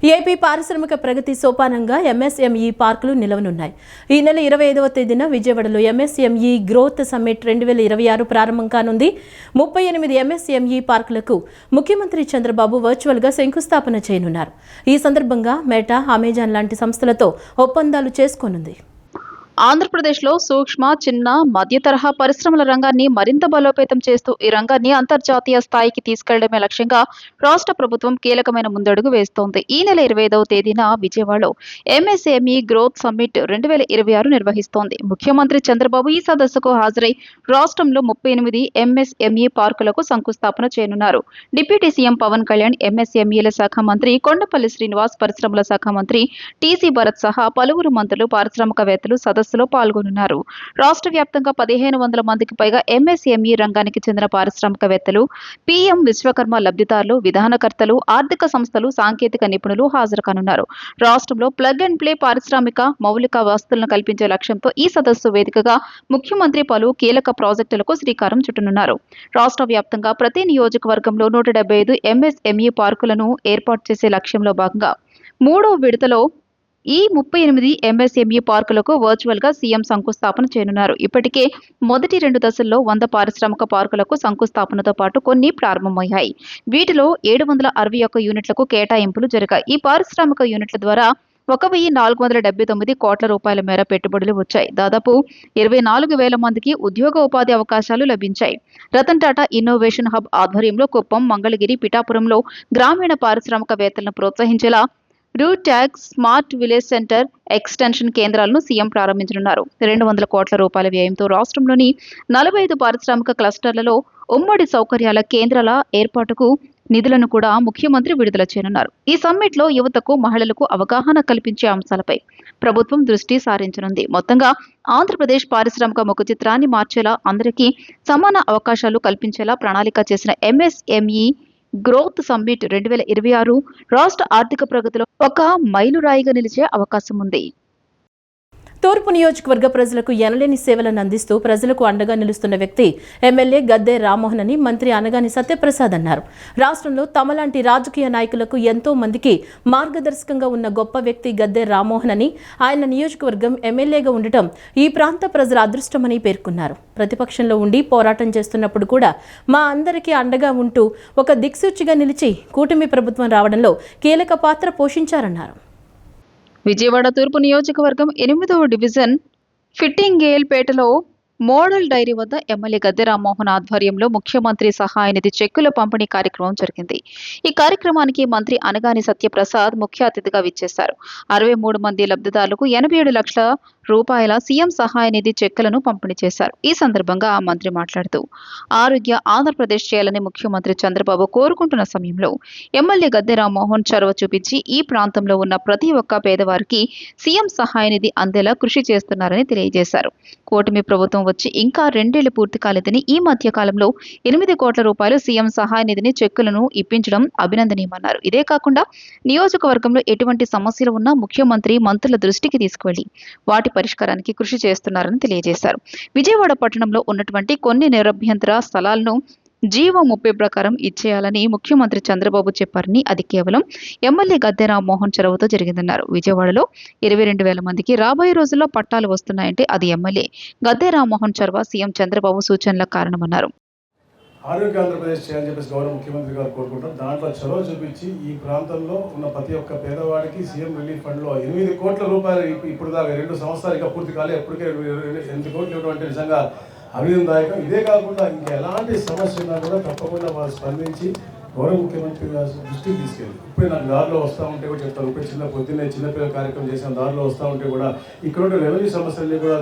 AP పారిశ్రామిక ప్రగతి సోపానంగా MSME పార్కులు నిలవనున్నాయి. ఈ నెల 25వ తేదీన విజయవాడలో ఎంఎస్ఎంఈ గ్రోత్ సమ్మిట్ 2026 ప్రారంభం కానుంది. 38 ఎంఎస్ఎంఈ పార్కులకు ముఖ్యమంత్రి చంద్రబాబు వర్చువల్గా శంకుస్థాపన చేయనున్నారు. ఈ సందర్భంగా మెటా, అమెజాన్ లాంటి సంస్థలతో ఒప్పందాలు చేసుకోనుంది. ఆంధ్రప్రదేశ్లో సూక్ష్మ, చిన్న, మధ్య తరహా పరిశ్రమల రంగాన్ని మరింత బలోపేతం చేస్తూ ఈ రంగాన్ని అంతర్జాతీయ స్థాయికి తీసుకెళ్లడమే లక్ష్యంగా రాష్ట్ర ప్రభుత్వం కీలకమైన ముందడుగు వేస్తోంది. ఈ నెల 25వ తేదీన విజయవాడలో ఎంఎస్ఎంఈ గ్రోత్ సమ్మిట్ 2026 నిర్వహిస్తోంది. ముఖ్యమంత్రి చంద్రబాబు ఈ సదస్సుకు హాజరై రాష్ట్రంలో 38 ఎంఎస్ఎంఈ పార్కులకు శంకుస్థాపన చేయనున్నారు. డిప్యూటీ సీఎం పవన్ కళ్యాణ్, ఎంఎస్ఎంఈల శాఖ మంత్రి కొండపల్లి శ్రీనివాస్, పరిశ్రమల శాఖ మంత్రి టీసీ భరత్ సహా పలువురు మంత్రులు, పారిశ్రామికవేత్తలు సదస్సులో పాల్గొనున్నారు. రాష్ట్ర వ్యాప్తంగా 1500 మందికి పైగా ఎంఎస్ఎంఈ రంగానికి చెందిన పారిశ్రామికవేత్తలు, పీఎం విశ్వకర్మ లబ్ధిదారులు, విధానకర్తలు, ఆర్థిక సంస్థలు, సాంకేతిక నిపుణులు హాజరు కానున్నారు. రాష్ట్రంలో ప్లగ్ అండ్ ప్లే పారిశ్రామిక మౌలిక వసతులను కల్పించే లక్ష్యంతో ఈ సదస్సు వేదికగా ముఖ్యమంత్రి పలు కీలక ప్రాజెక్టులకు శ్రీకారం చుట్టనున్నారు. రాష్ట్ర వ్యాప్తంగా ప్రతి నియోజకవర్గంలో 175 ఎంఎస్ఎంఈ పార్కులను ఏర్పాటు చేసే లక్ష్యంలో భాగంగా 3వ విడతలో ఈ 38 ఎంఎస్ఎంఈ పార్కులకు వర్చువల్ గా సీఎం శంకుస్థాపన చేయనున్నారు. ఇప్పటికే మొదటి 2 దశల్లో 100 పారిశ్రామిక పార్కులకు శంకుస్థాపనతో పాటు కొన్ని ప్రారంభమయ్యాయి. వీటిలో 761 యూనిట్లకు కేటాయింపులు జరిగాయి. ఈ పారిశ్రామిక యూనిట్ల ద్వారా 1,479 కోట్ల రూపాయల మేర పెట్టుబడులు వచ్చాయి. దాదాపు 24,000 మందికి ఉద్యోగ ఉపాధి అవకాశాలు లభించాయి. రతన్ టాటా ఇన్నోవేషన్ హబ్ ఆధ్వర్యంలో కుప్పం, మంగళగిరి, పిఠాపురంలో గ్రామీణ పారిశ్రామికవేత్తలను ప్రోత్సహించేలా route tag smart village centre extension కేంద్రాలను సీఎం ప్రారంభించనున్నారు. 200 కోట్ల రూపాయల వ్యయంతో రాష్ట్రంలోని 45 పారిశ్రామిక క్లస్టర్లలో ఉమ్మడి సౌకర్యాల కేంద్రాల ఏర్పాటుకు నిధులను కూడా ముఖ్యమంత్రి విడుదల చేయనున్నారు. ఈ సమ్మిట్లో యువతకు, మహిళలకు అవగాహన కల్పించే అంశాలపై ప్రభుత్వం దృష్టి సారించనుంది. మొత్తంగా ఆంధ్రప్రదేశ్ పారిశ్రామిక ముఖ చిత్రాన్ని మార్చేలా, అందరికీ సమాన అవకాశాలు కల్పించేలా ప్రణాళిక చేసిన ఎంఎస్ఎంఈ గ్రోత్ సమ్మిట్ 2026 రాష్ట్ర ఆర్థిక ప్రగతిలో ఒక మైలురాయిగా నిలిచే అవకాశం ఉంది. తూర్పు నియోజకవర్గ ప్రజలకు ఎనలేని సేవలను అందిస్తూ ప్రజలకు అండగా నిలుస్తున్న వ్యక్తి ఎమ్మెల్యే గద్దె రామ్మోహన్ అని మంత్రి అనగాని సత్యప్రసాద్ అన్నారు. రాష్ట్రంలో తమలాంటి రాజకీయ నాయకులకు ఎంతో మందికి మార్గదర్శకంగా ఉన్న గొప్ప వ్యక్తి గద్దె రామ్మోహన్ అని, ఆయన నియోజకవర్గం ఎమ్మెల్యేగా ఉండటం ఈ ప్రాంత ప్రజల అదృష్టమని పేర్కొన్నారు. ప్రతిపక్షంలో ఉండి పోరాటం చేస్తున్నప్పుడు కూడా మా అందరికీ అండగా ఉంటూ ఒక దిక్సూచిగా నిలిచి కూటమి ప్రభుత్వం రావడంలో కీలక పాత్ర పోషించారన్నారు. విజయవాడ తూర్పు నియోజకవర్గం 8వ డివిజన్ ఫిట్టింగేల్పేటలో మోడల్ డైరీ వద్ద ఎమ్మెల్యే గద్దె రామ్మోహన్ ఆధ్వర్యంలో ముఖ్యమంత్రి సహాయ నిధి చెక్కుల పంపిణీ కార్యక్రమం జరిగింది. ఈ కార్యక్రమానికి మంత్రి అనగాని సత్యప్రసాద్ ముఖ్య అతిథిగా విచ్చేశారు. 63 మంది లబ్ధిదారులకు 87 లక్షల రూపాయల సీఎం సహాయ నిధి చెక్కులను పంపిణీ చేశారు. ఈ సందర్భంగా ఆ మంత్రి మాట్లాడుతూ ఆరోగ్య ఆంధ్రప్రదేశ్ చేయాలని ముఖ్యమంత్రి చంద్రబాబు కోరుకుంటున్న సమయంలో ఎమ్మెల్యే గద్దె రామ్మోహన్ చొరవ చూపించి ఈ ప్రాంతంలో ఉన్న ప్రతి ఒక్క పేదవారికి సీఎం సహాయ నిధి అందేలా కృషి చేస్తున్నారని తెలియజేశారు. కూటమి ప్రభుత్వం వచ్చి ఇంకా 2 ఏళ్లు పూర్తి కాలేదని ఈ మధ్య కాలంలో 8 కోట్ల రూపాయలు సీఎం సహాయ నిధిని చెక్కులను ఇప్పించడం అభినందనీయమన్నారు. ఇదే కాకుండా నియోజకవర్గంలో ఎటువంటి సమస్యలు ఉన్నా ముఖ్యమంత్రి మంత్రుల దృష్టికి తీసుకువెళ్లి వాటి పరిష్కారానికి కృషి చేస్తున్నారని తెలియజేశారు. విజయవాడ పట్టణంలో ఉన్నటువంటి కొన్ని నిరభ్యంతర స్థలాలను జీవో 30 ప్రకారం ఇచ్చేయాలని ముఖ్యమంత్రి చంద్రబాబు చెప్పారని, అది కేవలం ఎమ్మెల్యే గద్దె రామ్మోహన్ చొరవతో జరిగిందన్నారు. విజయవాడలో 22,000 మందికి రాబోయే రోజుల్లో పట్టాలు వస్తున్నాయంటే అది ఎమ్మెల్యే గద్దె రామ్మోహన్ చొరవ, సీఎం చంద్రబాబు సూచనల కారణమన్నారు. ఆరోగ్య ఆంధ్రప్రదేశ్ చేయాలని చెప్పేసి గౌరవ ముఖ్యమంత్రి గారు కోరుకుంటాం. దాంట్లో చొరవ చూపించి ఈ ప్రాంతంలో ఉన్న ప్రతి ఒక్క పేదవాడికి సీఎం రిలీఫ్ ఫండ్లో 8 కోట్ల రూపాయలు ఇప్పుడు దాకా 2 సంవత్సరాలు ఇంకా పూర్తి కాలే, ఎప్పటికే 8 కోట్లు ఇవ్వడం నిజంగా అభినందనదాయకం. ఇదే కాకుండా ఇంకా ఎలాంటి సమస్య ఉన్నా కూడా తప్పకుండా వారు స్పందించి గౌరవ ముఖ్యమంత్రి గారి దృష్టికి తీసుకెళ్ళి, ఇప్పుడే నాకు దారిలో వస్తూ ఉంటే కూడా చెప్తాను. ఇప్పుడు పొద్దున్నే చిన్నపిల్లల కార్యక్రమం చేసిన దారిలో వస్తూ ఉంటే కూడా ఇక్కడ ఉండే రెవెన్యూ సమస్యల్ని కూడా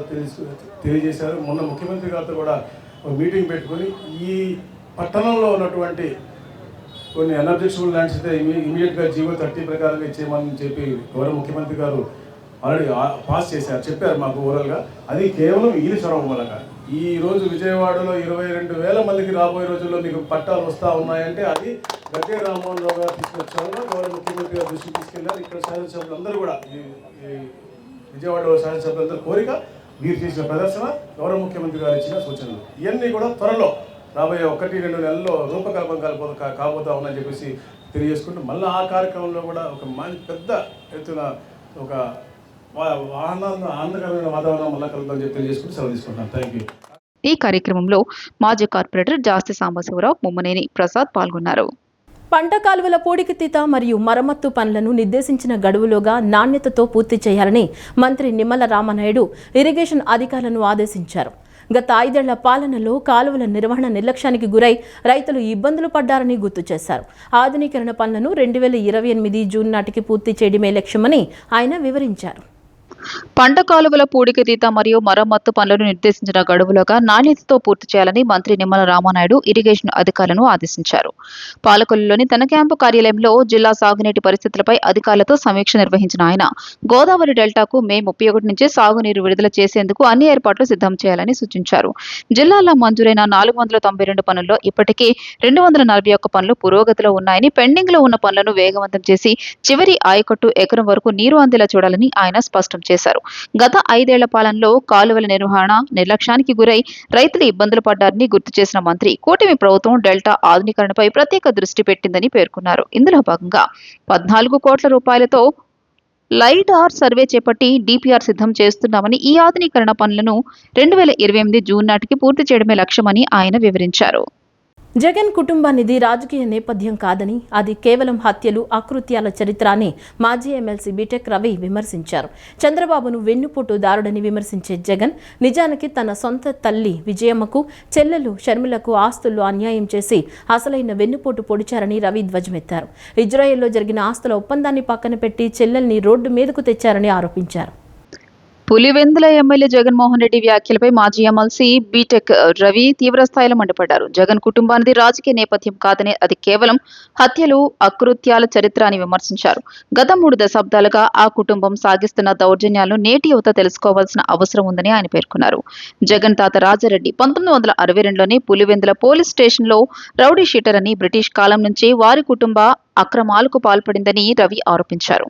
తెలియజేశారు. మొన్న ముఖ్యమంత్రి గారితో కూడా మీటింగ్ పెట్టుకొని ఈ పట్టణంలో ఉన్నటువంటి కొన్ని అన్అబ్జెక్షబుల్ ల్యాండ్స్ అయితే ఇమీడియట్గా జీవో 30 ప్రకారంగా ఇచ్చేయమని చెప్పి గౌరవ ముఖ్యమంత్రి గారు ఆల్రెడీ పాస్ చేశారు, చెప్పారు మాకు ఓవరాల్గా. అది కేవలం ఈ చొరవ మూలంగా ఈ రోజు విజయవాడలో 22,000 మందికి రాబోయే రోజుల్లో మీకు పట్టాలు వస్తూ ఉన్నాయంటే అది గద్దె రామ్మోహన్ రావు గారు తీసుకొచ్చారు. గౌరవ ముఖ్యమంత్రి గారు దృష్టికి తీసుకెళ్లారు. ఇక్కడ శాసనసభ్యులందరూ కూడా విజయవాడలో శాసనసభ్యులందరూ కోరిక, వీరు చేసిన ప్రదర్శన, గౌరవ ముఖ్యమంత్రి గారు ఇచ్చిన సూచనలు ఇవన్నీ కూడా త్వరలో రాబోయే 1-2 నెలల్లో రూపకల్పన కాబోతా ఉన్నాయని చెప్పేసి తెలియజేసుకుంటూ మళ్ళీ ఆ కార్యక్రమంలో కూడా ఒక పెద్ద ఎత్తున ఒక ఆనందకరమైన వాతావరణం మళ్ళీ కలుగుతుందని చెప్పి తెలియజేసుకుంటూ సెలవు తీసుకుంటున్నాను. Thank you. ఈ కార్యక్రమంలో మాజీ కార్పొరేటర్ జాస్తి సాంబశివరావు, ముమ్మనేని ప్రసాద్ పాల్గొన్నారు. పంట కాలువల పూడికతీత మరియు మరమ్మత్తు పనులను నిర్దేశించిన గడువులోగా నాణ్యతతో పూర్తి చేయాలని మంత్రి నిమ్మల రామనాయుడు ఇరిగేషన్ అధికారులను ఆదేశించారు. గత 5 ఏళ్ల పాలనలో కాలువల నిర్వహణ నిర్లక్ష్యానికి గురై రైతులు ఇబ్బందులు పడ్డారని గుర్తు చేశారు. ఆధునీకరణ పనులను 2028 జూన్ నాటికి పూర్తి చేయడమే లక్ష్యమని ఆయన వివరించారు. పంట కాలువల పూడికతీత మరియు మరమ్మత్తు పనులను నిర్దేశించిన గడువులోగా నాణ్యతతో పూర్తి చేయాలని మంత్రి నిమ్మల రామనాయుడు ఇరిగేషన్ అధికారులను ఆదేశించారు. పాలకొల్లులోని తన క్యాంపు కార్యాలయంలో జిల్లా సాగునీటి పరిస్థితులపై అధికారులతో సమీక్ష నిర్వహించిన ఆయన గోదావరి డెల్టాకు మే 31 నుంచి సాగునీరు విడుదల చేసేందుకు అన్ని ఏర్పాట్లు సిద్ధం చేయాలని సూచించారు. జిల్లాలో మంజూరైన 492 పనుల్లో ఇప్పటికే 241 పనులు పురోగతిలో ఉన్నాయని, పెండింగ్ లో ఉన్న పనులను వేగవంతం చేసి చివరి ఆయకట్టు ఎకరం వరకు నీరు అందేలా చూడాలని ఆయన స్పష్టం చేశారు. గత 5 ఏళ్ల పాలనలో కాలువల నిర్వహణ నిర్లక్ష్యానికి గురై రైతులు ఇబ్బందులు పడ్డారని గుర్తు చేసిన మంత్రి కూటమి ప్రభుత్వం డెల్టా ఆధునీకరణపై ప్రత్యేక దృష్టి పెట్టిందని పేర్కొన్నారు. ఇందులో భాగంగా 14 కోట్ల రూపాయలతో లైడార్ సర్వే చేపట్టి డిపిఆర్ సిద్ధం చేస్తున్నామని, ఈ ఆధునీకరణ పనులను 2028 జూన్ నాటికి పూర్తి చేయడమే లక్ష్యమని ఆయన వివరించారు. జగన్ కుటుంబానిది రాజకీయ నేపథ్యం కాదని, అది కేవలం హత్యలు, అకృత్యాల చరిత్ర అని మాజీ ఎమ్మెల్సీ బీటెక్ రవి విమర్శించారు. చంద్రబాబును వెన్నుపోటుదారుడని విమర్శించే జగన్ నిజానికి తన సొంత తల్లి విజయమ్మకు, చెల్లెలు షర్మిలకు ఆస్తుల్లో అన్యాయం చేసి అసలైన వెన్నుపోటు పొడిచారని రవి ధ్వజమెత్తారు. ఇజ్రాయెల్లో జరిగిన ఆస్తుల ఒప్పందాన్ని పక్కన పెట్టి చెల్లెల్ని రోడ్డు మీదకు తెచ్చారని ఆరోపించారు. పులివెందుల ఎమ్మెల్యే జగన్మోహన్ రెడ్డి వ్యాఖ్యలపై మాజీ ఎమ్మెల్సీ బీటెక్ రవి తీవ్రస్థాయిలో మండిపడ్డారు. జగన్ కుటుంబానికి రాజకీయ నేపథ్యం కాదని, అది కేవలం హత్యలు, అకృత్యాల చరిత్ర అని విమర్శించారు. గత 3 దశాబ్దాలుగా ఆ కుటుంబం సాగిస్తున్న దౌర్జన్యాలను నేటి యువత తెలుసుకోవాల్సిన అవసరం ఉందని ఆయన పేర్కొన్నారు. జగన్ తాత రాజారెడ్డి 1962లోనే పులివెందుల పోలీస్ స్టేషన్లో రౌడీ షీటర్ అని, బ్రిటిష్ కాలం నుంచి వారి కుటుంబ అక్రమాలకు పాల్పడిందని రవి ఆరోపించారు.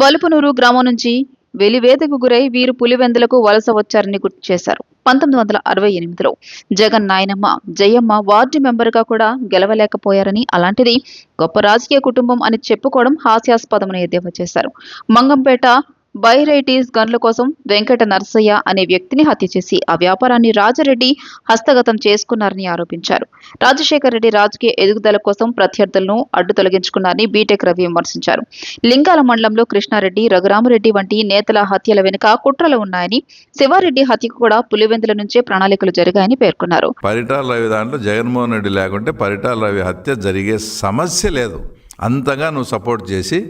బలుపునూరు గ్రామం నుంచి వెలివేతకు గురై వీరు పులివెందులకు వలస వచ్చారని గుర్తు చేశారు. 1968లో జగన్ నాయనమ్మ జయమ్మ వార్డు మెంబర్గా కూడా గెలవలేకపోయారని, అలాంటిది గొప్ప రాజకీయ కుటుంబం అని చెప్పుకోవడం హాస్యాస్పదమని ఎద్దేవా చేశారు. మంగంపేట బైరైటీస్ గన్ల కోసం వెంకట నరసయ్య అనే వ్యక్తిని హత్య చేసి ఆ వ్యాపారాన్ని రాజారెడ్డి హస్తగతం చేసుకున్నారని ఆరోపించారు. రాజశేఖర్ రెడ్డి రాజకీయ ఎదుగుదల కోసం ప్రత్యర్థులను అడ్డు తొలగించుకున్నారని బీటెక్ రవి విమర్శించారు. లింగాల మండలంలో కృష్ణారెడ్డి, రఘురామరెడ్డి వంటి నేతల హత్యల వెనుక కుట్రలు ఉన్నాయని, శివారెడ్డి హత్యకు కూడా పులివెందుల నుంచే ప్రణాళికలు జరిగాయని పేర్కొన్నారు. పరిటాల రవి దాంట్లో జగన్మోహన్ రెడ్డి లేకుంటే పరిటాల రవి హత్య జరిగే సమస్య లేదు. అంతగా నువ్వు సపోర్ట్ చేసి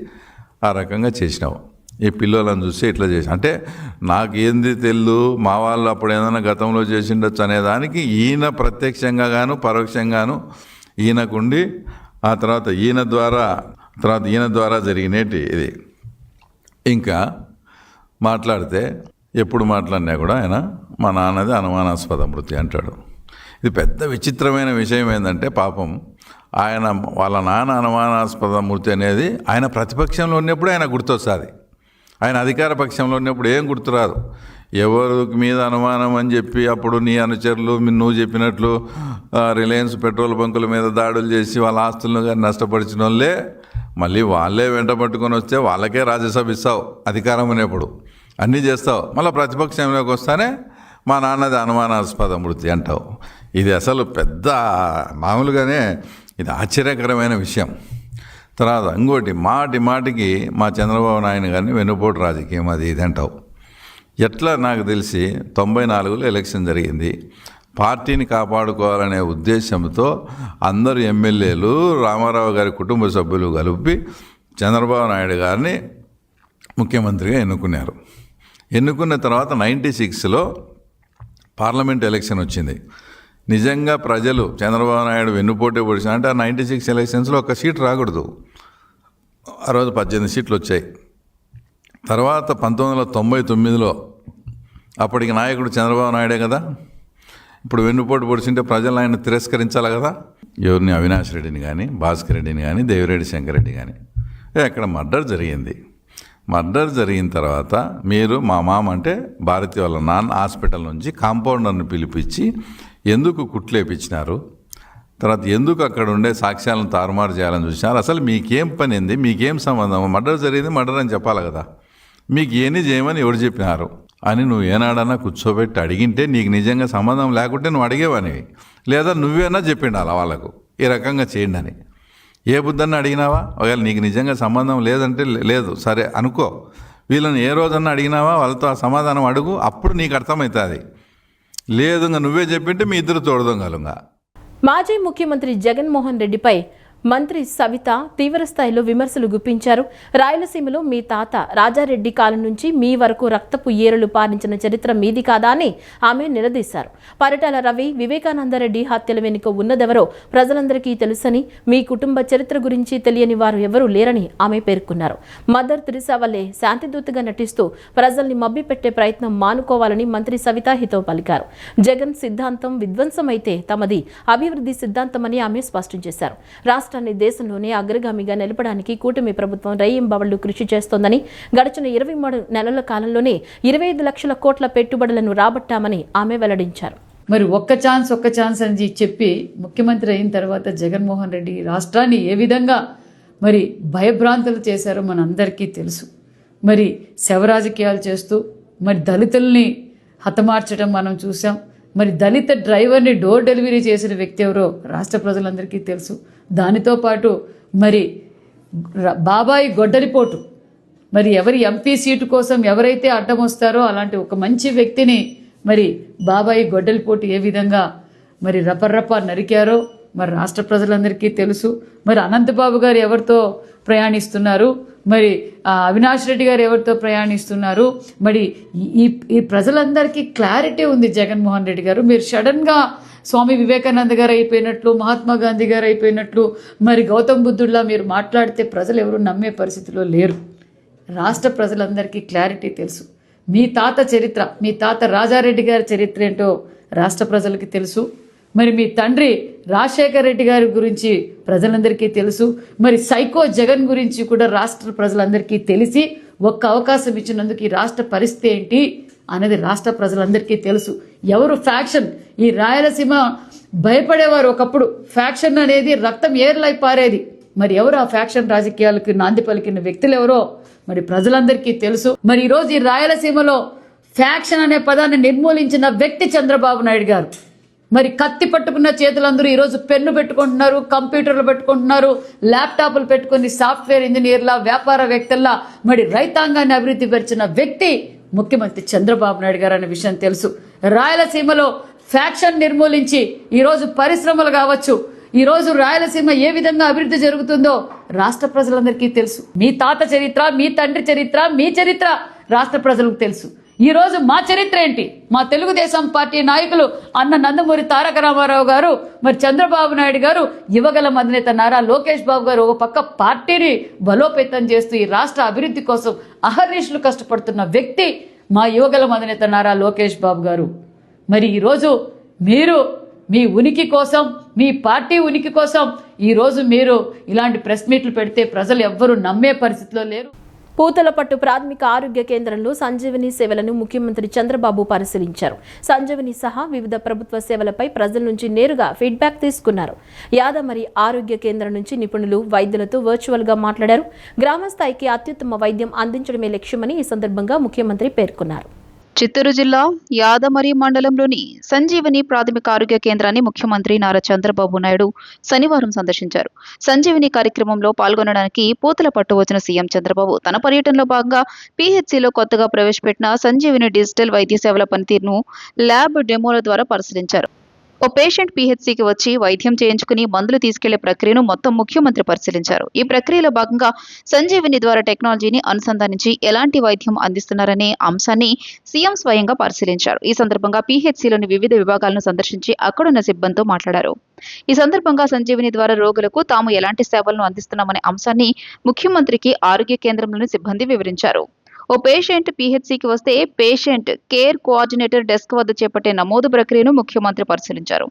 ఆ రకంగా చేసినావు. ఈ పిల్లలను చూసి ఇట్లా చేసి అంటే నాకేంది తెలు, మా వాళ్ళు అప్పుడు ఏదైనా గతంలో చేసిండొచ్చు అనేదానికి ఈయన ప్రత్యక్షంగా గాను పరోక్షంగాను ఈయనకుండి ఆ తర్వాత ఈయన ద్వారా జరిగినట్టు ఇది. ఇంకా మాట్లాడితే ఎప్పుడు మాట్లాడినా కూడా ఆయన మా నాన్నది అనుమానాస్పద మృతి అంటాడు. ఇది పెద్ద విచిత్రమైన విషయం ఏంటంటే పాపం ఆయన వాళ్ళ నాన్న అనుమానాస్పద మృతి అనేది ఆయన ప్రతిపక్షంలో ఉన్నప్పుడు ఆయన గుర్తొస్తుంది. ఆయన అధికార పక్షంలో ఉన్నప్పుడు ఏం గుర్తురాదు. ఎవరికి మీద అనుమానం అని చెప్పి అప్పుడు నీ అనుచరులు నువ్వు చెప్పినట్లు రిలయన్స్ పెట్రోల్ బంకుల మీద దాడులు చేసి వాళ్ళ ఆస్తులను కానీ నష్టపరిచిన వాళ్ళే మళ్ళీ వాళ్ళే వెంట పట్టుకొని వస్తే వాళ్ళకే రాజ్యసభ ఇస్తావు అధికారం అనేప్పుడు, అన్నీ చేస్తావు. మళ్ళీ ప్రతిపక్షంలోకి వస్తానే మా నాన్నది అనుమానాస్పద మృతి అంటావు. ఇది అసలు పెద్ద మామూలుగానే ఇది ఆశ్చర్యకరమైన విషయం. తర్వాత ఇంకోటి మాటికి మా చంద్రబాబు నాయుడు గారిని వెన్నుపోటు రాజకీయం అది ఇది అంటావు. ఎట్లా నాకు తెలిసి 94లో ఎలక్షన్ జరిగింది. పార్టీని కాపాడుకోవాలనే ఉద్దేశంతో అందరు ఎమ్మెల్యేలు, రామారావు గారి కుటుంబ సభ్యులు కలిపి చంద్రబాబు నాయుడు గారిని ముఖ్యమంత్రిగా ఎన్నుకున్నారు. ఎన్నుకున్న తర్వాత 96లో పార్లమెంట్ ఎలక్షన్ వచ్చింది. నిజంగా ప్రజలు చంద్రబాబు నాయుడు వెన్నుపోటే పొడిచిన అంటే ఆ 96 ఎలక్షన్స్లో ఒక సీట్ రాకూడదు. ఆ రోజు 18 సీట్లు వచ్చాయి. తర్వాత 1999లో అప్పటికి నాయకుడు చంద్రబాబు నాయుడే కదా. ఇప్పుడు వెన్నుపోటు పొడిచింటే ప్రజలు ఆయన తిరస్కరించాలి కదా. ఎవరిని, అవినాష్ రెడ్డిని కానీ, భాస్కర్ రెడ్డిని కానీ, దేవిరెడ్డి శంకరెడ్డి కానీ. అక్కడ మర్డర్ జరిగింది. మర్డర్ జరిగిన తర్వాత మీరు మా మామ అంటే భారతి వాళ్ళ నాన్న హాస్పిటల్ నుంచి కాంపౌండర్ని పిలిపించి ఎందుకు కుట్లేపించినారు, తర్వాత ఎందుకు అక్కడ ఉండే సాక్ష్యాలను తారుమారు చేయాలని చూసినారు. అసలు మీకేం పని ఏంది, మీకేం సంబంధం? మర్డర్ జరిగింది, మర్డర్ అని చెప్పాలి కదా. మీకు ఏని చేయమని ఎవరు చెప్పినారు అని నువ్వు ఏనాడన్నా కూర్చోబెట్టి అడిగింటే నీకు నిజంగా సంబంధం లేకుంటే నువ్వు అడిగేవానివి, లేదా నువ్వేనా చెప్పిండాలా వాళ్ళకు ఈ రకంగా చేయండి అని. ఏ బుద్ధన్నా అడిగినావా? ఒకవేళ నీకు నిజంగా సంబంధం లేదంటే లేదు సరే అనుకో. వీళ్ళని ఏ రోజన్నా అడిగినావా? వాళ్ళతో ఆ సమాధానం అడుగు, అప్పుడు నీకు అర్థమవుతుంది. లేదు ఇంకా నువ్వే చెప్పింటే మీ ఇద్దరు తోడదొంగలుగా. మాజీ ముఖ్యమంత్రి జగన్మోహన్ రెడ్డిపై మంత్రి సవిత తీవ్రస్థాయిలో విమర్శలు గుప్పించారు. రాయలసీమలో మీ తాత రాజారెడ్డి కాలం నుంచి మీ వరకు రక్తపు ఏరులు పారించిన చరిత్ర మీది కాదా అని ఆమె నిలదీశారు. పరిటాల రవి, వివేకానందరెడ్డి హత్యల వెనుక ఉన్నదెవరో ప్రజలందరికీ తెలుసని, మీ కుటుంబ చరిత్ర గురించి తెలియని వారు ఎవరూ లేరని ఆమె పేర్కొన్నారు. మదర్ తెరిసా వల్లే శాంతిదూతగా నటిస్తూ ప్రజల్ని మభ్యపెట్టే ప్రయత్నం మానుకోవాలని మంత్రి సవిత హితవు పలికారు. జగన్ సిద్ధాంతం విధ్వంసమైతే తమది అభివృద్ధి సిద్ధాంతమని ఆమె స్పష్టం చేశారు. రాష్ట్రాన్ని దేశంలోనే అగ్రగామిగా నిలపడానికి కూటమి ప్రభుత్వం రేయింబవళ్లు కృషి చేస్తోందని, గడిచిన 23 నెలల కాలంలోనే 25 లక్షల కోట్ల పెట్టుబడులను రాబట్టామని ఆమె వెల్లడించారు. మరి ఒక్క ఛాన్స్ అని చెప్పి ముఖ్యమంత్రి అయిన తర్వాత జగన్మోహన్ రెడ్డి రాష్ట్రాన్ని ఏ విధంగా మరి భయభ్రాంతులు చేశారో మనందరికీ తెలుసు. మరి శవరాజకీయాలు చేస్తూ మరి దళితుల్ని హతమార్చడం మనం చూసాం. మరి దళిత డ్రైవర్ని డోర్ డెలివరీ చేసిన వ్యక్తి ఎవరో రాష్ట్ర ప్రజలందరికీ తెలుసు. దానితో పాటు మరి బాబాయి గొడ్డలిపోటు, మరి ఎవరి ఎంపీ సీటు కోసం ఎవరైతే అడ్డం వస్తారో అలాంటి ఒక మంచి వ్యక్తిని మరి బాబాయి గొడ్డలిపోటు ఏ విధంగా మరి రపర్రప నరికారో మరి రాష్ట్ర ప్రజలందరికీ తెలుసు. మరి అనంతబాబు గారు ఎవరితో ప్రయాణిస్తున్నారు, మరి అవినాష్ రెడ్డి గారు ఎవరితో ప్రయాణిస్తున్నారు, మరి ఈ ప్రజలందరికీ క్లారిటీ ఉంది. జగన్మోహన్ రెడ్డి గారు మీరు సడన్గా స్వామి వివేకానంద గారు అయిపోయినట్లు, మహాత్మా గాంధీ గారు అయిపోయినట్లు, మరి గౌతమ్ బుద్ధుడిలా మీరు మాట్లాడితే ప్రజలు ఎవరు నమ్మే పరిస్థితిలో లేరు. రాష్ట్ర ప్రజలందరికీ క్లారిటీ తెలుసు. మీ తాత చరిత్ర, మీ తాత రాజారెడ్డి గారి చరిత్ర ఏంటో రాష్ట్ర ప్రజలకి తెలుసు. మరి మీ తండ్రి రాజశేఖర్ రెడ్డి గారి గురించి ప్రజలందరికీ తెలుసు. మరి సైకో జగన్ గురించి కూడా రాష్ట్ర ప్రజలందరికీ తెలిసి ఒక్క అవకాశం ఇచ్చినందుకు ఈ రాష్ట్ర పరిస్థితి ఏంటి అనేది రాష్ట్ర ప్రజలందరికీ తెలుసు. ఎవరు ఫ్యాక్షన్, ఈ రాయలసీమ భయపడేవారు ఒకప్పుడు. ఫ్యాక్షన్ అనేది రక్తం ఏర్లై పారేది. మరి ఎవరు ఆ ఫ్యాక్షన్ రాజకీయాలకు నాంది పలికిన వ్యక్తులు ఎవరో మరి ప్రజలందరికీ తెలుసు. మరి ఈరోజు ఈ రాయలసీమలో ఫ్యాక్షన్ అనే పదాన్ని నిర్మూలించిన వ్యక్తి చంద్రబాబు నాయుడు గారు. మరి కత్తి పట్టుకున్న చేతులందరూ ఈరోజు పెన్ను పెట్టుకుంటున్నారు, కంప్యూటర్లు పెట్టుకుంటున్నారు, ల్యాప్టాప్లు పెట్టుకుని సాఫ్ట్వేర్ ఇంజనీర్లా, వ్యాపారవేత్తల్లా మరి రైతాంగాన్ని అభివృద్ధి పరిచిన వ్యక్తి ముఖ్యమంత్రి చంద్రబాబు నాయుడు గారు అనే విషయం తెలుసు. రాయలసీమలో ఫ్యాక్షన్ నిర్మూలించి ఈరోజు పరిశ్రమలు కావచ్చు, ఈరోజు రాయలసీమ ఏ విధంగా అభివృద్ధి జరుగుతుందో రాష్ట్ర ప్రజలందరికీ తెలుసు. మీ తాత చరిత్ర, మీ తండ్రి చరిత్ర, మీ చరిత్ర రాష్ట్ర ప్రజలకు తెలుసు. ఈరోజు మా చరిత్ర ఏంటి? మా తెలుగుదేశం పార్టీ నాయకులు అన్న నందమూరి తారక రామారావు గారు, మరి చంద్రబాబు నాయుడు గారు, యువగల అధినేత నారా లోకేష్ బాబు గారు ఒక పక్క పార్టీని బలోపేతం చేస్తూ ఈ రాష్ట్ర అభివృద్ధి కోసం అహర్నిశలు కష్టపడుతున్న వ్యక్తి మా యువగల అధినేత నారా లోకేష్ బాబు గారు. మరి ఈరోజు మీరు మీ ఉనికి కోసం, మీ పార్టీ ఉనికి కోసం ఈరోజు మీరు ఇలాంటి ప్రెస్ మీట్లు పెడితే ప్రజలు ఎవ్వరూ నమ్మే పరిస్థితిలో లేరు. పూతలపట్టు ప్రాథమిక ఆరోగ్య కేంద్రంలో సంజీవని సేవలను ముఖ్యమంత్రి చంద్రబాబు పరిశీలించారు. సంజీవని సహా వివిధ ప్రభుత్వ సేవలపై ప్రజల నుంచి నేరుగా ఫీడ్బ్యాక్ తీసుకున్నారు. యాదమరి ఆరోగ్య కేంద్రం నుంచి నిపుణులు, వైద్యులతో వర్చువల్గా మాట్లాడారు. గ్రామ స్థాయికి అత్యుత్తమ వైద్యం అందించడమే లక్ష్యమని ఈ సందర్భంగా ముఖ్యమంత్రి పేర్కొన్నారు. చిత్తూరు జిల్లా యాదమరి మండలంలోని సంజీవని ప్రాథమిక ఆరోగ్య కేంద్రాన్ని ముఖ్యమంత్రి నారా చంద్రబాబు నాయుడు శనివారం సందర్శించారు. సంజీవని కార్యక్రమంలో పాల్గొనడానికి పూతలపట్టు వచ్చిన సీఎం చంద్రబాబు తన పర్యటనలో భాగంగా పీహెచ్సీలో కొత్తగా ప్రవేశపెట్టిన సంజీవని డిజిటల్ వైద్య సేవల పనితీరును ల్యాబ్ డెమోల ద్వారా పరిశీలించారు. ఓ పేషెంట్ పీహెచ్సీకి వచ్చి వైద్యం చేయించుకుని మందులు తీసుకెళ్లే ప్రక్రియను మొత్తం ముఖ్యమంత్రి పరిశీలించారు. ఈ ప్రక్రియలో భాగంగా సంజీవని ద్వారా టెక్నాలజీని అనుసంధానించి ఎలాంటి వైద్యం అందిస్తున్నారనే అంశాన్ని సీఎం స్వయంగా పరిశీలించారు. ఈ సందర్భంగా పీహెచ్సీలోని వివిధ విభాగాలను సందర్శించి అక్కడున్న సిబ్బందితో మాట్లాడారు. ఈ సందర్భంగా సంజీవని ద్వారా రోగులకు తాము ఎలాంటి సేవలను అందిస్తున్నామనే అంశాన్ని ముఖ్యమంత్రికి ఆరోగ్య కేంద్రంలోని సిబ్బంది వివరించారు. ఓ పేషెంట్ పీహెచ్సీకి వస్తే పేషెంట్ కేర్ కోఆర్డినేటర్ డెస్క్ వద్ద చేపట్టే నమోదు ప్రక్రియను ముఖ్యమంత్రి పరిశీలించారు.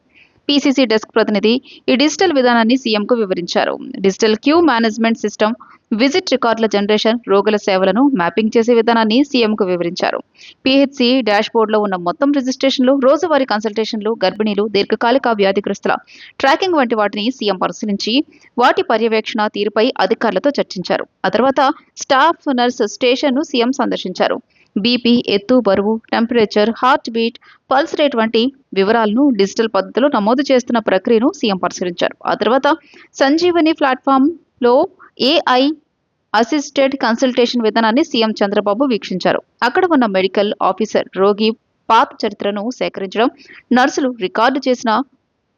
పీసీసీ డెస్క్ ప్రతినిధి ఈ డిజిటల్ విధానాన్ని సీఎంకు వివరించారు. Digital queue management system, visit రికార్డుల జనరేషన్, రోగుల సేవలను మ్యాపింగ్ చేసే విధానాన్ని సీఎంకు వివరించారు. పీహెచ్సీ డాష్బోర్డులో ఉన్న మొత్తం రిజిస్ట్రేషన్లు, రోజువారీ కన్సల్టేషన్లు, గర్భిణీలు, దీర్ఘకాలిక వ్యాధిగ్రస్తుల ట్రాకింగ్ వంటి వాటిని సీఎం పరిశీలించి వాటి పర్యవేక్షణ తీరుపై అధికారులతో చర్చించారు. ఆ తర్వాత స్టాఫ్ నర్స్ స్టేషన్ను సీఎం సందర్శించారు. బీపీ, ఎత్తు, బరువు, temperature, heart beat, pulse rate వంటి వివరాలను డిజిటల్ పద్ధతిలో నమోదు చేస్తున్న ప్రక్రియను సీఎం పరిశీలించారు. ఆ తర్వాత సంజీవని ప్లాట్ఫామ్లో ఏఐ అసిస్టెడ్ కన్సల్టేషన్ విధానాన్ని సీఎం చంద్రబాబు వీక్షించారు. అక్కడ ఉన్న మెడికల్ ఆఫీసర్ రోగి పాత చరిత్రను సేకరించడం, నర్సులు రికార్డు చేసిన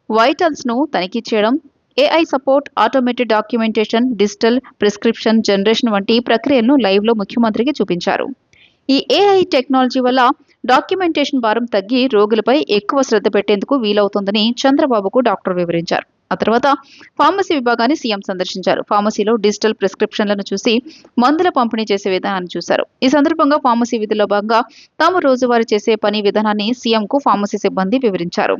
వైటల్స్ను తనిఖీ చేయడం, AI support, automated documentation, digital prescription generation వంటి ప్రక్రియలను లైవ్లో ముఖ్యమంత్రికి చూపించారు. ఈ ఏఐ టెక్నాలజీ వల్ల డాక్యుమెంటేషన్ భారం తగ్గి రోగులపై ఎక్కువ శ్రద్ధ పెట్టేందుకు వీలవుతుందని చంద్రబాబుకు డాక్టర్ వివరించారు. ఆ తర్వాత ఫార్మసీ విభాగాన్ని సీఎం సందర్శించారు. ఫార్మసీలో డిజిటల్ ప్రిస్క్రిప్షన్లను చూసి మందుల పంపిణీ చేసే విధానాన్ని చూశారు. ఈ సందర్భంగా ఫార్మసీ విధుల్లో భాగంగా తాము రోజువారీ చేసే పని విధానాన్ని సీఎంకు ఫార్మసీ సిబ్బంది వివరించారు.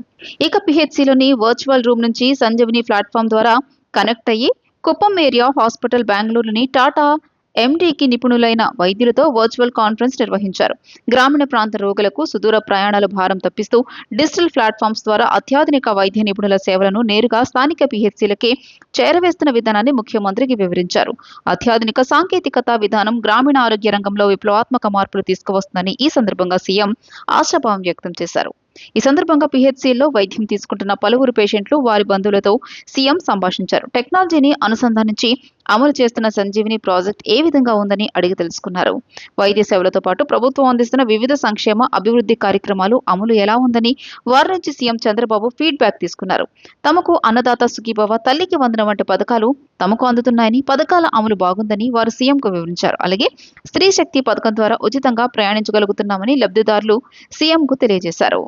ఇక పీహెచ్సీలోని వర్చువల్ రూమ్ నుంచి సంజీవని ప్లాట్ఫామ్ ద్వారా కనెక్ట్ అయ్యి కుప్పం ఏరియా హాస్పిటల్, బెంగళూరులోని టాటా ఎండీకి నిపుణులైన వైద్యులతో వర్చువల్ కాన్ఫరెన్స్ నిర్వహించారు. గ్రామీణ ప్రాంత రోగులకు సుదూర ప్రయాణాల భారం తప్పిస్తూ డిజిటల్ ప్లాట్ఫామ్స్ ద్వారా అత్యాధునిక వైద్య నిపుణుల సేవలను నేరుగా స్థానిక పీహెచ్సీలకే చేరవేస్తున్న విధానాన్ని ముఖ్యమంత్రికి వివరించారు. అత్యాధునిక సాంకేతికత విధానం గ్రామీణ ఆరోగ్య రంగంలో విప్లవాత్మక మార్పులు తీసుకువస్తుందని ఈ సందర్భంగా సీఎం ఆశాభావం వ్యక్తం చేశారు. ఈ సందర్భంగా పీహెచ్సీల్లో వైద్యం తీసుకుంటున్న పలువురు పేషెంట్లు, వారి బంధువులతో సీఎం సంభాషించారు. టెక్నాలజీని అనుసంధానించి అమలు చేస్తున్న సంజీవిని ప్రాజెక్ట్ ఏ విధంగా ఉందని అడిగి తెలుసుకున్నారు. వైద్య సేవలతో పాటు ప్రభుత్వం అందిస్తున్న వివిధ సంక్షేమ అభివృద్ధి కార్యక్రమాలు అమలు ఎలా ఉందని వారి నుంచి సీఎం చంద్రబాబు ఫీడ్బ్యాక్ తీసుకున్నారు. తమకు అన్నదాత సుఖీభవ, తల్లికి వందనం వంటి పథకాలు తమకు అందుతున్నాయని, పథకాల అమలు బాగుందని వారు సీఎంకు వివరించారు. అలాగే స్త్రీ శక్తి పథకం ద్వారా ఉచితంగా ప్రయాణించగలుగుతున్నామని లబ్ధిదారులు సీఎంకు తెలియజేశారు.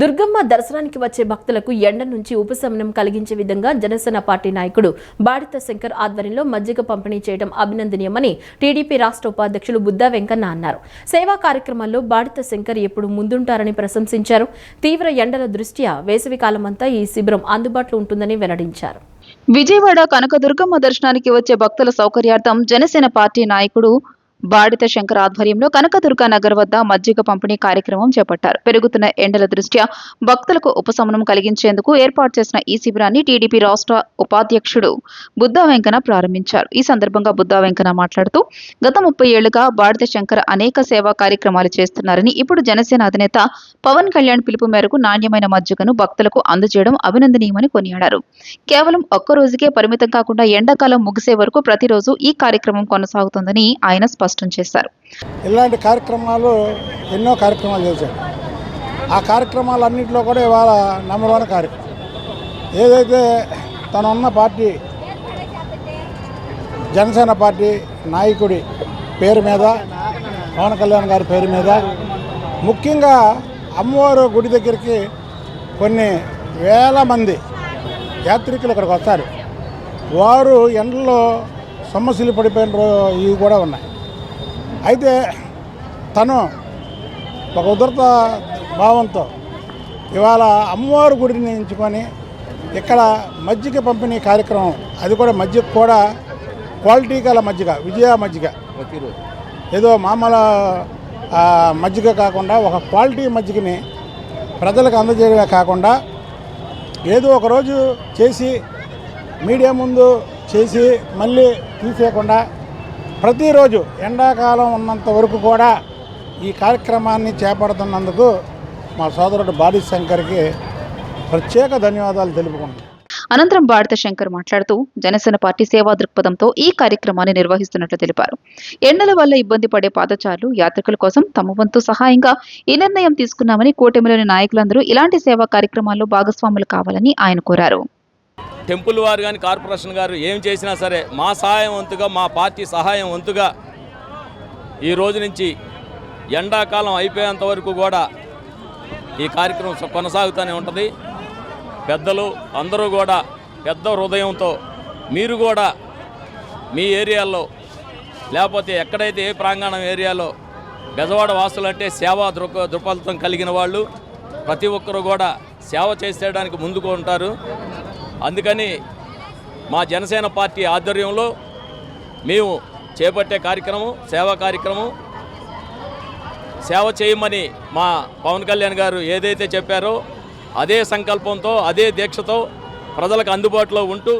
దుర్గమ్మ దర్శనానికి వచ్చే భక్తులకు ఎండ నుంచి ఉపశమనం కలిగించే విధంగా జనసేన పార్టీ నాయకుడు బాడిత శంకర్ ఆధ్వర్యంలో మజ్జిగ పంపిణీ చేయడం అభినందనీయమని టీడీపీ రాష్ట్ర ఉపాధ్యక్షులు బుద్దా వెంకన్న అన్నారు. సేవా కార్యక్రమాల్లో బాడిత శంకర్ ఎప్పుడు ముందుంటారని ప్రశంసించారు. తీవ్ర ఎండల దృష్ట్యా వేసవి కాలమంతా ఈ శిబిరం అందుబాటులో ఉంటుందని వెల్లడించారు. విజయవాడ కనకదుర్గమ్మ దర్శనానికి వచ్చే భక్తుల సౌకర్యార్థం జనసేన పార్టీ నాయకుడు బాడిత శంకర్ ఆధ్వర్యంలో కనకదుర్గ నగర్ వద్ద మజ్జిగ పంపిణీ కార్యక్రమం చేపట్టారు. పెరుగుతున్న ఎండల దృష్ట్యా భక్తులకు ఉపశమనం కలిగించేందుకు ఏర్పాటు చేసిన ఈ శిబిరాన్ని టీడీపీ రాష్ట్ర ఉపాధ్యక్షుడు బుద్దా వెంకన్న ప్రారంభించారు. ఈ సందర్భంగా బుద్దా వెంకన్న మాట్లాడుతూ గత 30 ఏళ్లుగా బాడిత శంకర్ అనేక సేవా కార్యక్రమాలు చేస్తున్నారని, ఇప్పుడు జనసేన అధినేత పవన్ కళ్యాణ్ పిలుపు మేరకు నాణ్యమైన మజ్జిగను భక్తులకు అందజేయడం అభినందనీయమని కొనియాడారు. కేవలం ఒక్క రోజుకే పరిమితం కాకుండా ఎండాకాలం ముగిసే వరకు ప్రతిరోజు ఈ కార్యక్రమం కొనసాగుతుందని ఆయన స్పష్టం చేశారు. ఇలాంటి కార్యక్రమాలు ఎన్నో కార్యక్రమాలు చేశారు. ఆ కార్యక్రమాలన్నింటిలో కూడా ఇవాళ నెంబర్ 1 కార్యక్రమం ఏదైతే తనున్న పార్టీ జనసేన పార్టీ నాయకుడి పేరు మీద, పవన్ కళ్యాణ్ గారి పేరు మీద, ముఖ్యంగా అమ్మవారు గుడి దగ్గరికి కొన్ని వేల మంది యాత్రికులు ఇక్కడికి వస్తారు. వారు ఎండలో సొమ్మసిల్లి పడిపోయిన ఇవి కూడా ఉన్నాయి. అయితే తను ఒక ఉధృత భావంతో ఇవాళ అమ్మవారి గుడిని ఎంచుకొని ఇక్కడ మజ్జిగ పంపిణీ కార్యక్రమం, అది కూడా మజ్జిగ కూడా క్వాలిటీ గల మజ్జిగ, విజయ మజ్జిగ, ఏదో మామూలు మజ్జిగ కాకుండా ఒక క్వాలిటీ మజ్జిగని ప్రజలకు అందజేయడమే కాకుండా ఏదో ఒకరోజు చేసి మీడియా ముందు చేసి మళ్ళీ తీసేయకుండా ప్రతిరోజు ఎండాకాలం ఉన్నంత వరకు కూడా ఈ కార్యక్రమాన్ని చేపడుతున్నందుకు మా సోదరుడు బాడిత శంకర్కి ప్రత్యేక ధన్యవాదాలు తెలుపుకుంటున్నాను. అనంతరం బాడిత శంకర్ మాట్లాడుతూ జనసేన పార్టీ సేవా దృక్పథంతో ఈ కార్యక్రమాన్ని నిర్వహిస్తున్నట్లు తెలిపారు. ఎండల వల్ల ఇబ్బంది పడే పాదచారులు, యాత్రికుల కోసం తమ వంతు సహాయంగా ఈ నిర్ణయం తీసుకున్నామని, కూటమిలోని నాయకులందరూ ఇలాంటి సేవా కార్యక్రమాల్లో భాగస్వాములు కావాలని ఆయన కోరారు. టెంపుల్ వారు కానీ కార్పొరేషన్ గారు ఏం చేసినా సరే మా సహాయం వంతుగా, మా పార్టీ సహాయం వంతుగా ఈ రోజు నుంచి ఎండాకాలం అయిపోయేంత వరకు కూడా ఈ కార్యక్రమం కొనసాగుతూనే ఉంటుంది. పెద్దలు అందరూ కూడా పెద్ద హృదయంతో మీరు కూడా మీ ఏరియాలో లేకపోతే ఎక్కడైతే ఏ ప్రాంగణం ఏరియాలో బెజవాడ వాసులు అంటే సేవా దృక్పథం కలిగిన వాళ్ళు ప్రతి ఒక్కరూ కూడా సేవ చేసేయడానికి ముందుకు ఉంటారు. అందుకని మా జనసేన పార్టీ ఆధ్వర్యంలో మేము చేపట్టే కార్యక్రమం సేవా కార్యక్రమం. సేవ చేయమని మా పవన్ కళ్యాణ్ గారు ఏదైతే చెప్పారో అదే సంకల్పంతో అదే దీక్షతో ప్రజలకు అందుబాటులో ఉంటూ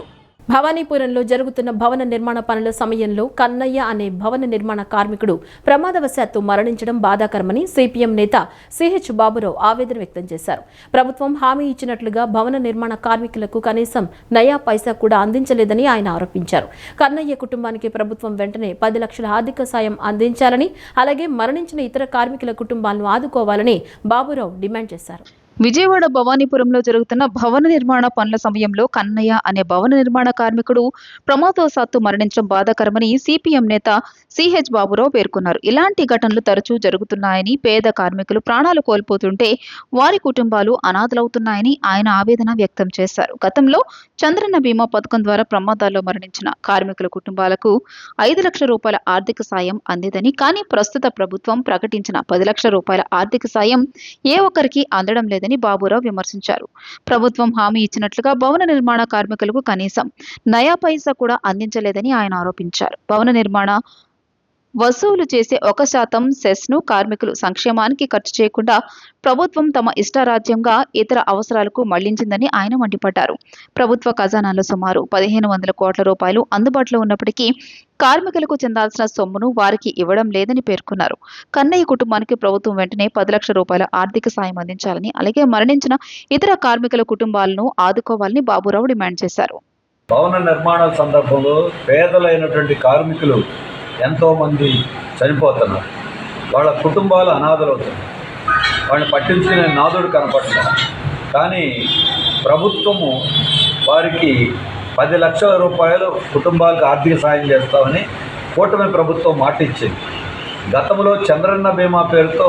భవానీపురంలో జరుగుతున్న భవన నిర్మాణ పనుల సమయంలో కన్నయ్య అనే భవన నిర్మాణ కార్మికుడు ప్రమాదవశాత్తు మరణించడం బాధాకరమని సిపిఎం నేత సిహెచ్ బాబురావు ఆవేదన వ్యక్తం చేశారు. ప్రభుత్వం హామీ ఇచ్చినట్లుగా భవన నిర్మాణ కార్మికులకు కనీసం నయా పైసా కూడా అందించలేదని ఆయన ఆరోపించారు. కన్నయ్య కుటుంబానికి ప్రభుత్వం వెంటనే 10 లక్షల ఆర్థిక సాయం అందించాలని, అలాగే మరణించిన ఇతర కార్మికుల కుటుంబాలను ఆదుకోవాలని బాబురావు డిమాండ్ చేశారు. విజయవాడ భవానీపురంలో జరుగుతున్న భవన నిర్మాణ పనుల సమయంలో కన్నయ్య అనే భవన నిర్మాణ కార్మికుడు ప్రమాదవశాత్తు మరణించడం బాధాకరమని సిపిఎం నేత సిహెచ్ బాబురావు పేర్కొన్నారు. ఇలాంటి ఘటనలు తరచూ జరుగుతున్నాయని, పేద కార్మికులు ప్రాణాలు కోల్పోతుంటే వారి కుటుంబాలు అనాథలవుతున్నాయని ఆయన ఆవేదన వ్యక్తం చేశారు. గతంలో చంద్రన్న బీమా పథకం ద్వారా ప్రమాదాల్లో మరణించిన కార్మికుల కుటుంబాలకు 5 లక్షల రూపాయల ఆర్థిక సాయం అందేదని, కానీ ప్రస్తుత ప్రభుత్వం ప్రకటించిన 10 లక్షల రూపాయల ఆర్థిక సాయం ఏ ఒక్కరికి అందడం లేదని బాబురావు విమర్శించారు. ప్రభుత్వం హామీ ఇచ్చినట్లుగా భవన నిర్మాణ కార్మికులకు కనీసం నయా పైసా కూడా అందించలేదని ఆయన ఆరోపించారు. భవన నిర్మాణ వసూలు చేసే 1% సెస్ను కార్మికులు సంక్షేమానికి ఖర్చు చేయకుండా ప్రభుత్వం తమ ఇష్టారాజ్యంగా ఇతర అవసరాలకు మళ్లించిందని ఆయన మండిపడ్డారు. ప్రభుత్వ ఖజానాలో సుమారు 1500 కోట్ల రూపాయలు అందుబాటులో ఉన్నప్పటికీ కార్మికులకు చెందాల్సిన సొమ్మును వారికి ఇవ్వడం లేదని పేర్కొన్నారు. కన్నయ్య కుటుంబానికి ప్రభుత్వం వెంటనే 10 లక్షల రూపాయల ఆర్థిక సాయం అందించాలని, అలాగే మరణించిన ఇతర కార్మికుల కుటుంబాలను ఆదుకోవాలని బాబురావు డిమాండ్ చేశారు. భవన నిర్మాణాల సందర్భంలో పేదలైనటువంటి కార్మికులు ఎంతోమంది చనిపోతున్నారు. వాళ్ళ కుటుంబాలు అనాథలవుతున్నారు. వాళ్ళని పట్టించుకునే నాదుడు కనపడుతున్నారు. కానీ ప్రభుత్వము వారికి 10 లక్షల రూపాయలు కుటుంబాలకు ఆర్థిక సాయం చేస్తామని కూటమి ప్రభుత్వం మాట ఇచ్చింది. గతంలో చంద్రన్న బీమా పేరుతో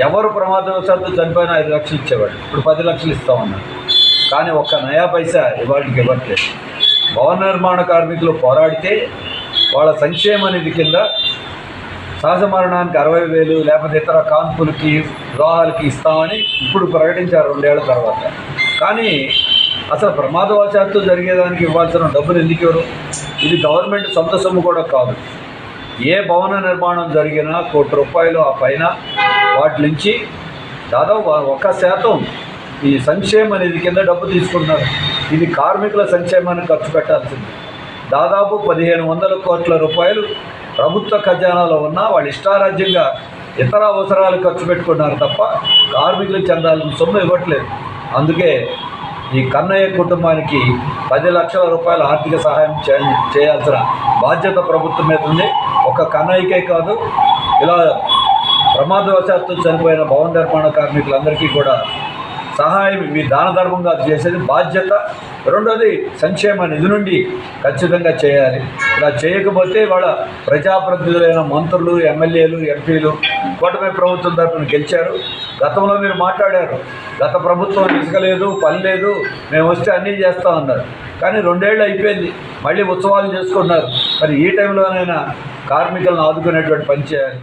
ఎవరు ప్రమాదవశాత్తు చనిపోయినా 5 లక్షలు ఇచ్చేవాడు. ఇప్పుడు 10 లక్షలు ఇస్తామన్నారు. కానీ ఒక్క నయా పైసా ఇవాళకి ఇవ్వట్లేదు. భవన నిర్మాణ కార్మికులు పోరాడితే వాళ్ళ సంక్షేమ నిధి కింద సహజ మరణానికి 60,000 లేకపోతే ఇతర కాన్పులకి వివాహాలకి ఇస్తామని ఇప్పుడు ప్రకటించారు 2 ఏళ్ల తర్వాత. కానీ అసలు ప్రమాదవశాత్తు జరిగేదానికి ఇవ్వాల్సిన డబ్బులు ఎందుకు ఇవ్వరు? ఇది గవర్నమెంట్ సొంత సొమ్ము కూడా కాదు. ఏ భవన నిర్మాణం జరిగినా ₹1 కోటి ఆ పైన వాటి నుంచి దాదాపు 1% ఈ సంక్షేమ నిధి కింద డబ్బు తీసుకుంటున్నారు. ఇది కార్మికుల సంక్షేమానికి ఖర్చు పెట్టాల్సింది. దాదాపు 1500 కోట్ల రూపాయలు ప్రభుత్వ ఖజానాలో ఉన్నా వాళ్ళు ఇష్టారాజ్యంగా ఇతర అవసరాలు ఖర్చు పెట్టుకున్నారు తప్ప కార్మికులకు చెందాల్సిన సొమ్ము ఇవ్వట్లేదు. అందుకే ఈ కన్నయ్య కుటుంబానికి 10 లక్షల రూపాయల ఆర్థిక సహాయం చేయాల్సిన బాధ్యత ప్రభుత్వం మీద ఉంది. ఒక కన్నయ్యకే కాదు, ఇలా ప్రమాదవశాత్తు చనిపోయిన భవన నిర్మాణ కార్మికులందరికీ కూడా సహాయం మీ దాన ధర్మంగా చేసేది బాధ్యత. రెండోది సంక్షేమ నిధి నుండి ఖచ్చితంగా చేయాలి. ఇలా చేయకపోతే వాళ్ళ ప్రజాప్రతినిధులైన మంత్రులు, ఎమ్మెల్యేలు, ఎంపీలు కూటమి ప్రభుత్వం తరఫున గెలిచారు. గతంలో మీరు మాట్లాడారు, గత ప్రభుత్వం ఇసుక లేదు, పని లేదు, మేము వస్తే అన్నీ చేస్తామన్నారు. కానీ 2 ఏళ్ళు అయిపోయింది, మళ్ళీ ఉత్సవాలు చేసుకున్నారు. మరి ఈ టైంలోనైనా కార్మికులను ఆదుకునేటువంటి పని చేయాలి.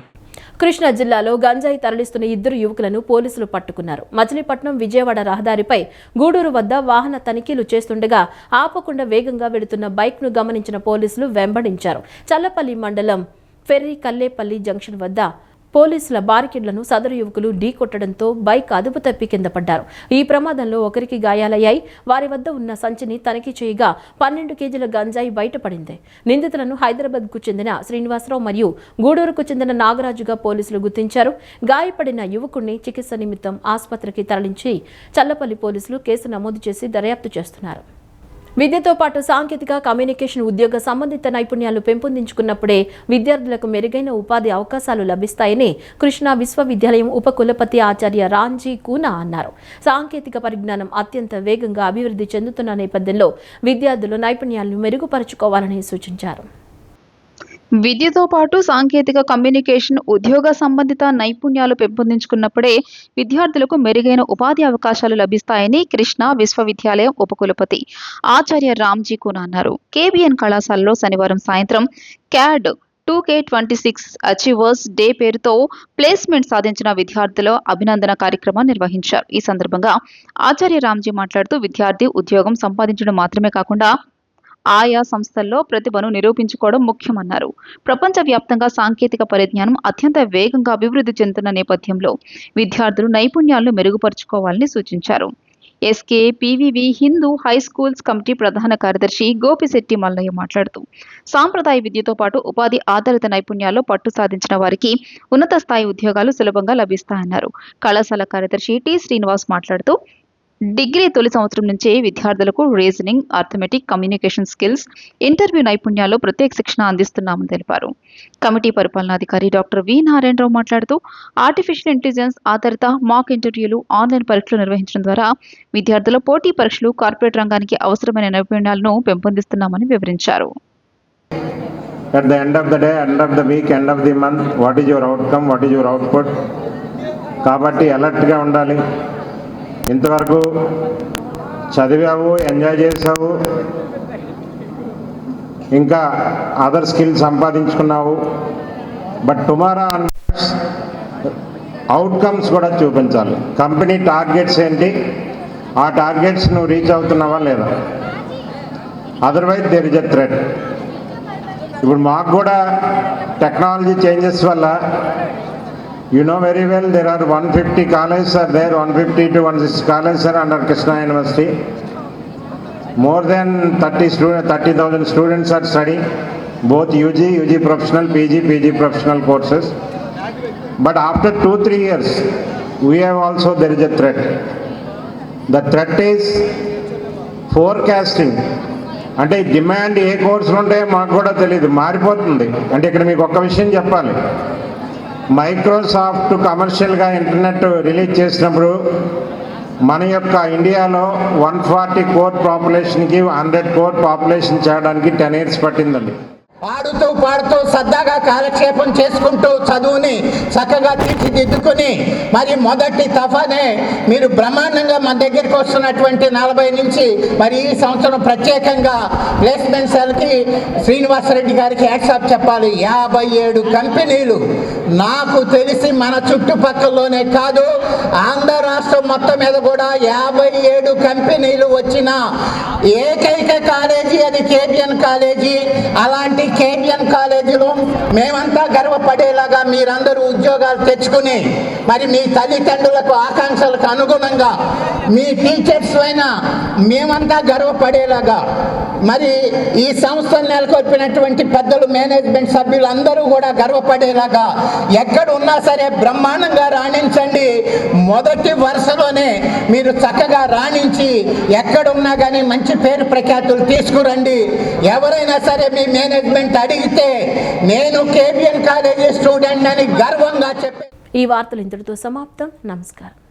కృష్ణా జిల్లాలో గంజాయి తరలిస్తున్న 2 యువకులను పోలీసులు పట్టుకున్నారు. మచిలీపట్నం విజయవాడ రహదారిపై గూడూరు వద్ద వాహన తనిఖీలు చేస్తుండగా ఆపకుండా వేగంగా వెళుతున్న బైక్ను గమనించిన పోలీసులు వెంబడించారు. చల్లపల్లి మండలం ఫెర్రీ కల్లేపల్లి జంక్షన్ వద్ద పోలీసుల బారికేడ్లను సదరు యువకులు ఢీకొట్టడంతో బైక్ అదుపు తప్పి కింద పడ్డారు. ఈ ప్రమాదంలో ఒకరికి గాయాలయ్యాయి. వారి వద్ద ఉన్న సంచిని తనిఖీ చేయగా 12 కేజీల గంజాయి బయటపడింది. నిందితులను హైదరాబాద్కు చెందిన శ్రీనివాసరావు మరియు గూడూరుకు చెందిన నాగరాజుగా పోలీసులు గుర్తించారు. గాయపడిన యువకుడిని చికిత్స నిమిత్తం ఆసుపత్రికి తరలించి చల్లపల్లి పోలీసులు కేసు నమోదు చేసి దర్యాప్తు చేస్తున్నారు. విద్యతో పాటు సాంకేతిక కమ్యూనికేషన్ ఉద్యోగ సంబంధిత నైపుణ్యాలు పెంపొందించుకున్నప్పుడే విద్యార్థులకు మెరుగైన ఉపాధి అవకాశాలు లభిస్తాయని కృష్ణా విశ్వవిద్యాలయం ఉపకులపతి ఆచార్య రాంజీ కూనా అన్నారు. సాంకేతిక పరిజ్ఞానం అత్యంత వేగంగా అభివృద్ధి చెందుతున్న నేపథ్యంలో విద్యార్థులు నైపుణ్యాలను మెరుగుపరుచుకోవాలని సూచించారు. విద్యతో పాటు సాంకేతిక కమ్యూనికేషన్ ఉద్యోగ సంబంధిత నైపుణ్యాలు పెంపొందించుకున్నప్పుడే విద్యార్థులకు మెరుగైన ఉపాధి అవకాశాలు లభిస్తాయని కృష్ణా విశ్వవిద్యాలయం ఉపకులపతి ఆచార్య రామ్జీ కూనా అన్నారు. కేబిఎన్ కళాశాలలో శనివారం సాయంత్రం CAD 2K26 అచీవర్స్ డే పేరుతో ప్లేస్మెంట్ సాధించిన విద్యార్థుల అభినందన కార్యక్రమం నిర్వహించారు. ఈ సందర్భంగా ఆచార్య రామ్జీ మాట్లాడుతూ విద్యార్థి ఉద్యోగం సంపాదించడం మాత్రమే కాకుండా ఆయా సంస్థల్లో ప్రతిభను నిరూపించుకోవడం ముఖ్యమన్నారు. ప్రపంచవ్యాప్తంగా సాంకేతిక పరిజ్ఞానం అత్యంత వేగంగా అభివృద్ధి చెందుతున్న నేపథ్యంలో విద్యార్థులు నైపుణ్యాలను మెరుగుపరుచుకోవాలని సూచించారు. SK PVV Hindu high schools committee ప్రధాన కార్యదర్శి గోపిశెట్టి మల్లయ్య మాట్లాడుతూ సాంప్రదాయ విద్యతో పాటు ఉపాధి ఆధారిత నైపుణ్యాల్లో పట్టు సాధించిన వారికి ఉన్నత స్థాయి ఉద్యోగాలు సులభంగా లభిస్తాయన్నారు. కళాశాల కార్యదర్శి టి శ్రీనివాస్ మాట్లాడుతూ డిగ్రీ తొలి సంవత్సరం నుంచే విద్యార్థులకు reasoning, arithmetic, communication skills, interview నైపుణ్యాల్లో ప్రత్యేక శిక్షణ అందిస్తున్నామని తెలిపారు. కమిటీ పరిపాలనాధికారి డాక్టర్ వి నారాయణరావు మాట్లాడుతూ ఆర్టిఫిషియల్ ఇంటెలిజెన్స్ ఆధారిత మాక్ ఇంటర్వ్యూలు, ఆన్లైన్ పరీక్షలు నిర్వహించడం ద్వారా విద్యార్థుల పోటీ పరీక్షలు, కార్పొరేట్ రంగానికి అవసరమైన నైపుణ్యాలను పెంపొందిస్తున్నామని వివరించారు. At the end of the day, end of the week, end of the month, what is your outcome, what is your output? కాబట్టి అలర్ట్గా ఉండాలి. ఇంతవరకు చదివావు, ఎంజాయ్ చేసావు, ఇంకా అదర్ స్కిల్ సంపాదించుకున్నావు, బట్ టుమారో అవుట్కమ్స్ కూడా చూపించాలి. కంపెనీ టార్గెట్స్ ఏంటి, ఆ టార్గెట్స్ నువ్వు రీచ్ అవుతున్నావా లేదా, otherwise there is a threat. ఇప్పుడు మాకు కూడా టెక్నాలజీ చేంజెస్ వల్ల you know very well there are 150 colleges are there, 150 to 160 colleges are under Krishna University. More than 30,000 students are studying both UG professional, PG professional courses. But after 2-3 years we have also, there is a threat. The threat is forecasting. అంటే demand ఏ కోర్సులు ఉంటాయో మాకు కూడా తెలియదు, మారిపోతుంది. అంటే ఇక్కడ మీకు ఒక్క విషయం చెప్పాలి, మైక్రోసాఫ్ట్ కమర్షియల్గా ఇంటర్నెట్ రిలీజ్ చేసినప్పుడు మన యొక్క ఇండియాలో 140 crore పాపులేషన్కి 100 crore పాపులేషన్ చేయడానికి 10 years పట్టిందండి. పాడుతూ పాడుతూ సరదాగా కాలక్షేపం చేసుకుంటూ చదువుని చక్కగా తీర్చిదిద్దుకుని మరి మొదటి తఫానే మీరు బ్రహ్మాండంగా మన దగ్గరికి వస్తున్నటువంటి 40 నుంచి మరి ఈ సంవత్సరం ప్రత్యేకంగా ప్లేస్మెంట్ సెల్కి శ్రీనివాసరెడ్డి గారికి యాక్సెప్ట్ చెప్పాలి. 57 కంపెనీలు నాకు తెలిసి మన చుట్టుపక్కలలోనే కాదు, ఆంధ్ర రాష్ట్రం మొత్తం మీద కూడా 57 కంపెనీలు వచ్చిన ఏకైక కాలేజీ అది కేబిఎన్ కాలేజీ. అలాంటి కేబిఎన్ కాలేజీలో మేమంతా గర్వపడేలాగా మీరందరూ ఉద్యోగాలు తెచ్చుకుని మరి మీ తల్లిదండ్రులకు ఆకాంక్షలకు అనుగుణంగా మీ టీచర్స్ అయినా మేమంతా గర్వపడేలాగా మరి ఈ సంస్థను నెలకొల్పినటువంటి పెద్దలు, మేనేజ్మెంట్ సభ్యులు అందరూ కూడా గర్వపడేలాగా ఎక్కడ ఉన్నా సరే బ్రహ్మాండంగా రాణించండి. మొదటి వరుసలోనే మీరు చక్కగా రాణించి ఎక్కడున్నా కానీ మంచి పేరు ప్రఖ్యాతులు తీసుకురండి. ఎవరైనా సరే మీ మేనేజ్మెంట్ అడిగితే నేను కేబిఎన్ కాలేజీ స్టూడెంట్ అని గర్వంగా చెప్పే. ఈ వార్తలు ఇంతటితో సమాప్తం. నమస్కారం.